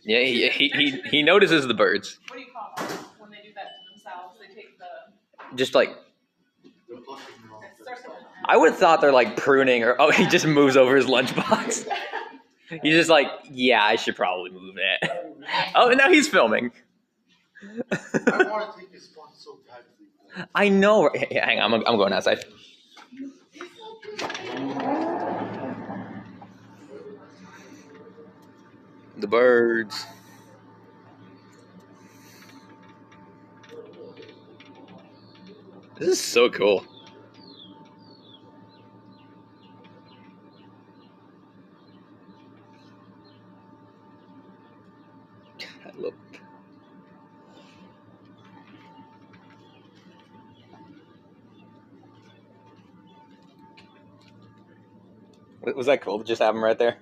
Yeah, he notices the birds. What do you call them when they do that to themselves? They take the... Just like... I would have thought they're like pruning or... Oh, he just moves over his lunchbox. He's just like, yeah, I should probably move it. Oh, now he's filming. I want to take his spot so badly. I know. Yeah, hang on, I'm going outside. The birds. This is so cool. I love it. Was that cool to just have him right there?